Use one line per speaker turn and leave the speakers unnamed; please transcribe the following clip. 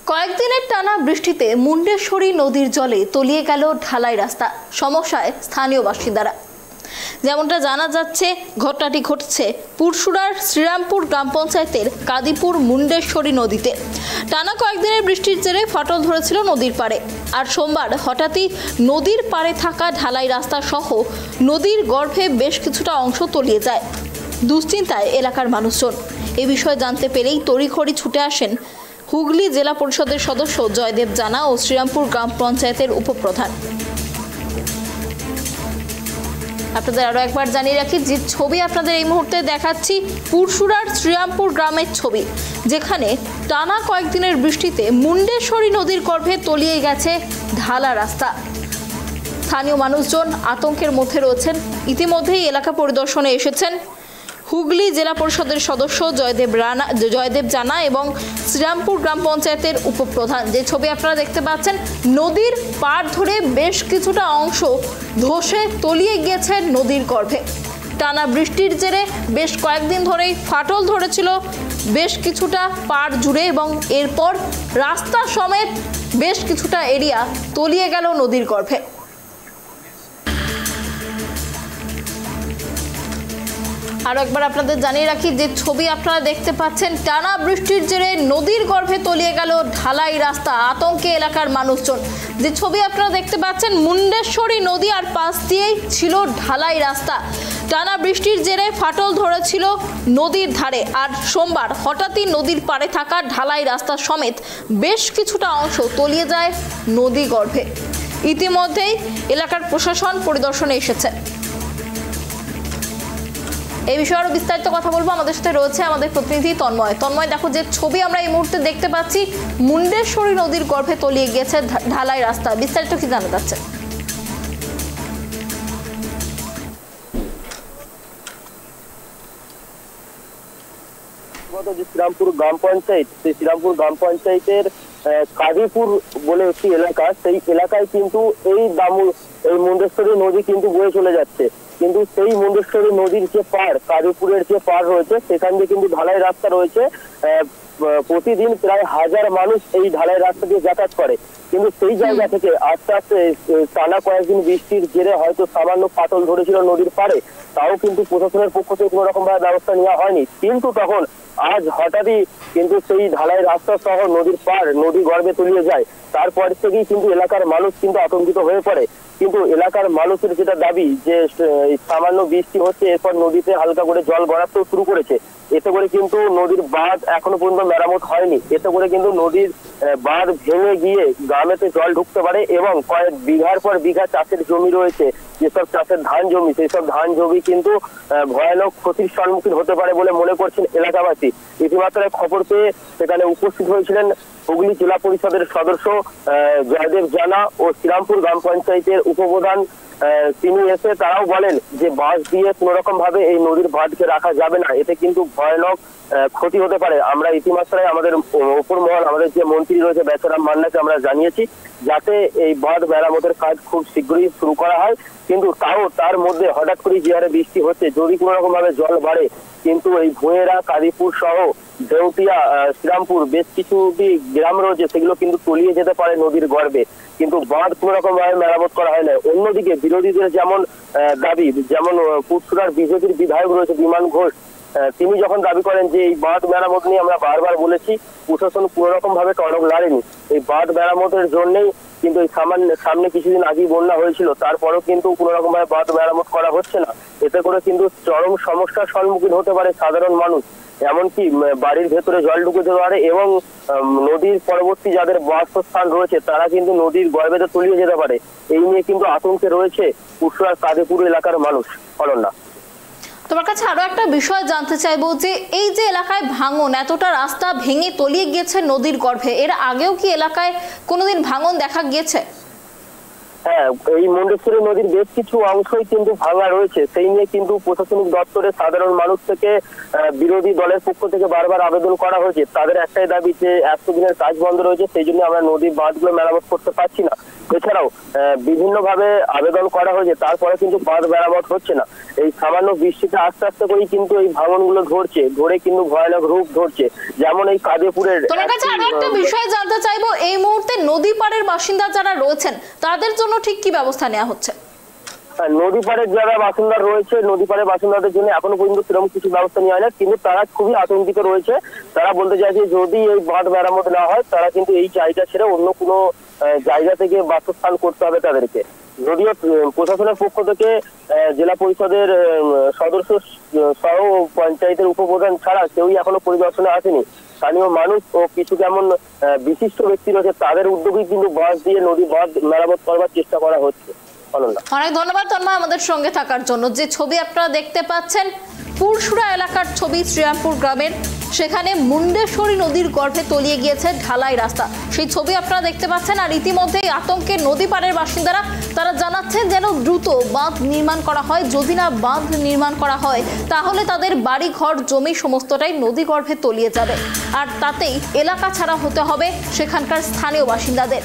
কয়েকদিনের টানা বৃষ্টিতে মুন্ডেশ্বরী নদীর জলে তলিয়ে গেল ঢালাই রাস্তা। সমস্যায় স্থানীয় বাসিন্দারা। যেমনটা জানা যাচ্ছে, ঘটনাটি ঘটছে পুরসুরার শ্রীরামপুর গ্রাম পঞ্চায়েতের কাদিপুর মুন্ডেশ্বরী নদীতে। টানা কয়েকদিনের বৃষ্টির জেরে ফাটল ধরেছিল নদীর পাড়ে। আর সোমবার হঠাৎই নদীর পাড়ে থাকা ঢালাই রাস্তা সহ নদীর গর্ভে বেশ কিছুটা অংশ তলিয়ে যায়। দুশ্চিন্তায় এলাকার মানুষজন। এ বিষয়ে জানতে পেরেই তড়িঘড়ি ছুটে আসেন হুগলি জেলা পরিষদের সদস্য জয়দেব জানা ও শ্রীরামপুর গ্রাম পঞ্চায়েতের উপপ্রধান। আপনাদের আরো একবার জানিয়ে রাখি, যে ছবি আপনাদের এই মুহূর্তে দেখাচ্ছি পুরসুরার শ্রীরামপুর গ্রামের ছবি, যেখানে টানা কয়েকদিনের বৃষ্টিতে মুন্ডেশ্বরী নদীর গর্ভে তলিয়ে গেছে ঢালা রাস্তা। স্থানীয় মানুষজন আতঙ্কের মধ্যে রয়েছেন। ইতিমধ্যেই এলাকা পরিদর্শনে এসেছেন হুগলি জেলা পরিষদের সদস্য জয়দেব জানা এবং শ্রীরামপুর গ্রাম পঞ্চায়েতের উপপ্রধান। যে ছবি আপনারা দেখতে পাচ্ছেন, নদীর পাড় ধরে বেশ কিছুটা অংশ ধসে তলিয়ে গিয়েছে নদীর গর্ভে। টানা বৃষ্টির জেরে বেশ কয়েকদিন ধরেই ফাটল ধরেছিল বেশ কিছুটা পাড় জুড়ে এবং এরপর রাস্তা সমেত বেশ কিছুটা এরিয়া তলিয়ে গেল নদীর গর্ভে। আরো একবার আপনাদের জানিয়ে রাখি, যে ছবি আপনারা দেখতে পাচ্ছেন, টানা বৃষ্টির জেরে নদীর গর্ভে তলিয়ে গেল ঢালাই রাস্তা। আতঙ্কে এলাকার মানুষজন। যে ছবি আপনারা দেখতে পাচ্ছেন, মুন্ডেশ্বরী নদী আর পাশ দিয়েই ছিল ঢালাই রাস্তা। টানা বৃষ্টির জেরে ফাটল ধরেছিল নদীর ধারে। আর সোমবার হঠাৎই নদীর পাড়ে থাকা ঢালাই রাস্তা সমেত বেশ কিছুটা অংশ তলিয়ে যায় নদী গর্ভে। ইতিমধ্যেই এলাকার প্রশাসন পরিদর্শনে এসেছে। এই বিষয়ে আরো বিস্তারিত কথা বলবো। আমাদের সাথে রয়েছে আমাদের প্রতিনিধি তন্ময়। দেখো, যে ছবি আমরা এই মুহূর্তে দেখতে পাচ্ছি, মুন্ডেশ্বরী নদীর গর্ভে তলিয়ে গিয়েছে ঢালাই রাস্তা। বিস্তারিত কি জানা যাচ্ছে?
যে শ্রীরামপুর গ্রাম পঞ্চায়েত, সেই শ্রীরামপুর গ্রাম পঞ্চায়েতের কাদিপুর বলে একটি এলাকা, সেই এলাকায় কিন্তু এই মুন্ডেশ্বরী নদী কিন্তু বয়ে চলে যাচ্ছে। কিন্তু সেই মুন্ডেশ্বরী নদীর যে পাড়, কাদিপুরের যে পাড় রয়েছে, সেখান দিয়ে কিন্তু ঢালাই রাস্তা রয়েছে। প্রতিদিন প্রায় 1000 মানুষ এই ঢালাই রাস্তা দিয়ে যাতায়াত করে। কিন্তু সেই জায়গা থেকে আস্তে আস্তে টানা কয়েকদিন বৃষ্টির জেরে হয়তো সামান্য ফাটল ধরেছিল নদীর পাড়ে, তাও কিন্তু প্রশাসনের পক্ষ থেকে কোনো রকম ভাবে ব্যবস্থা নেওয়া হয়নি। কিন্তু তখন আজ হঠাৎই কিন্তু সেই ঢালাই রাস্তা সহ নদীর পাড় নদী গর্ভে তলিয়ে যায়। তারপর থেকেই কিন্তু এলাকার মানুষ কিন্তু আতঙ্কিত হয়ে পড়ে। কিন্তু এলাকার মানুষের যেটা দাবি, যে সামান্য বৃষ্টি হচ্ছে, এরপর নদীতে হালকা করে জল গড়াতেও শুরু করেছে। এতে করে কিন্তু নদীর বাঁধ এখনো পর্যন্ত মেরামত হয়নি। এতে করে কিন্তু নদীর বাঁধ ভেঙে গিয়ে গ্রামেতে জল ঢুকতে পারে এবং কয়েক বিঘার পর বিঘা চাষের জমি রয়েছে, যেসব চাষের ধান জমি, সেই সব ধান জমি কিন্তু ভয়ানক ক্ষতির সম্মুখীন হতে পারে বলে মনে করছেন এলাকাবাসী। ইতিমাত্রায় খবর পেয়ে সেখানে উপস্থিত হয়েছিলেন হুগলি জেলা পরিষদের সদস্য জয়দেব জানা ও শ্রীরামপুর গ্রাম পঞ্চায়েতের উপপ্রধান। তিনি এসে তারাও বলেন যে বাঁশ দিয়ে কোনো রকম ভাবে এই নদীর বাঁধকে রাখা যাবে না, এতে কিন্তু ভয়ানক ক্ষতি হতে পারে। আমরা ইতিমাত্রায় আমাদের উপর মহল, আমাদের যে মন্ত্রী রয়েছে বেচারাম মান্নাকে আমরা জানিয়েছি যাতে এই বাঁধ মেরামতের কাজ খুব শীঘ্রই শুরু করা হয়। কিন্তু তাও তার মধ্যে হঠাৎ করে যে হারে বৃষ্টি হচ্ছে, যদি কোনো রকম ভাবে জল বাড়ে, কিন্তু এই ভুঁয়েরা, কাদিপুর সহ দেউটিয়া, শ্রীরামপুর বেশ কিছু গ্রাম রয়েছে, সেগুলো কিন্তু তলিয়ে যেতে পারে নদীর গর্ভে। কিন্তু বাঁধ কোনো রকম ভাবে মেরামত করা হয় না। অন্যদিকে বিরোধীদের যেমন দাবি, যেমন পুরসুরার বিজেপির বিধায়ক রয়েছে বিমান ঘোষ, তিনি যখন দাবি করেন যে এই বাঁধ মেরামত নিয়ে আমরা বারবার বলেছি, প্রশাসন কোনো রকম ভাবে টনক লাড়েনি। এই বাঁধ মেরামতের জন্যই কিন্তু এই সামনে কিছুদিন আগেই বন্যা হয়েছিল, তারপরেও কিন্তু কোনো রকম ভাবে বাঁধ মেরামত করা হচ্ছে না। এতে করে কিন্তু চরম সমস্যার সম্মুখীন হতে পারে সাধারণ মানুষ। এমনকি বাড়ির ভেতরে জল ঢুকে যেতে পারে এবং নদীর পরবর্তী যাদের বাসস্থান রয়েছে তারা কিন্তু নদীর গর্ভেতে তলিয়ে যেতে পারে। এই নিয়ে কিন্তু আতঙ্কে রয়েছে পুরসুরার কাদিপুর এলাকার মানুষ। অনন্যা,
তোমার কাছে আরো একটা বিষয় জানতে চাইবো, যে এই যে এলাকায় ভাঙন, এতটা রাস্তা ভেঙে তলিয়ে গিয়েছে নদীর গর্ভে, এর আগেও কি এলাকায় কোনোদিন ভাঙন দেখা গিয়েছে?
হ্যাঁ, এই মুন্ডেশ্বরী নদীর বেশ কিছু অংশই কিন্তু ভাঙা রয়েছে। সেই নিয়ে কিন্তু প্রশাসনিক দপ্তরে সাধারণ মানুষ থেকে বিরোধী দলের পক্ষ থেকে বারবার আবেদন করা হয়েছে। তাদের একটাই দাবি যে 100 দিনের কাজ বন্ধ রয়েছে, সেই জন্য আমরা নদীর বাঁধগুলো মেরামত করতে পারছি না। এছাড়াও বিভিন্নভাবে আবেদন করা হয়েছে, তারপরে কিন্তু বাঁধ মেরামত হচ্ছে না। এই সামান্য বৃষ্টিতে আস্তে আস্তে করেই কিন্তু এই ভাঙনগুলো ধরে কিন্তু ভয়ানক রূপ ধরছে। যেমন এই কাদেপুরের।
তোমার কাছে আরো একটা বিষয় জানতে চাইবো, এই মুহূর্তে নদী পাড়ের বাসিন্দা যারা রয়েছেন তাদের জন্য ঠিক কি ব্যবস্থা নেওয়া হচ্ছে?
নদী পাড়ের যারা বাসিন্দা রয়েছে, নদী পাড়ের বাসিন্দাদের জন্য এখনো পর্যন্ত সেরকম কিছু ব্যবস্থা নেওয়া হয় না, কিন্তু তারা খুবই আতঙ্কিত রয়েছে। তারা বলতে চাইছে যদি এই বাঁধ মেরামত না হয় তারা কিন্তু এই জায়গা ছেড়ে অন্য কোনো জায়গা থেকে বাসস্থান করতে হবে তাদেরকে। যদিও প্রশাসনের পক্ষ থেকে জেলা পরিষদের সদস্য সহ পঞ্চায়েতের উপপ্রধান ছাড়া কেউই এখনো পরিদর্শনে আসেনি। স্থানীয় মানুষ ও কিছু যেমন বিশিষ্ট ব্যক্তি রয়েছে তাদের উদ্যোগেই কিন্তু বাঁধ দিয়ে নদী বাঁধ মেরামত করবার চেষ্টা করা হচ্ছে।
অনেক ধন্যবাদ তন্ময় আমাদের সঙ্গে থাকার জন্য। যে ছবি আপনারা দেখতে পাচ্ছেন পুরসুরা এলাকার ছবি, শ্রীরামপুর গ্রামের, সেখানে মুন্ডেশ্বরী নদীর গর্ভে তলিয়ে গিয়েছে ঢালাই রাস্তা, সেই ছবি আপনারা দেখতে পাচ্ছেন। আর ইতিমধ্যেই আতঙ্কে নদী পাড়ের বাসিন্দারা তারা জানাচ্ছেন যেন দ্রুত বাঁধ নির্মাণ করা হয়। যদি না বাঁধ নির্মাণ করা হয় তাহলে তাদের বাড়ি ঘর জমি সমস্তটাই নদী গর্ভে তলিয়ে যাবে, আর তাতেই এলাকা ছাড়া হতে হবে সেখানকার স্থানীয় বাসিন্দাদের।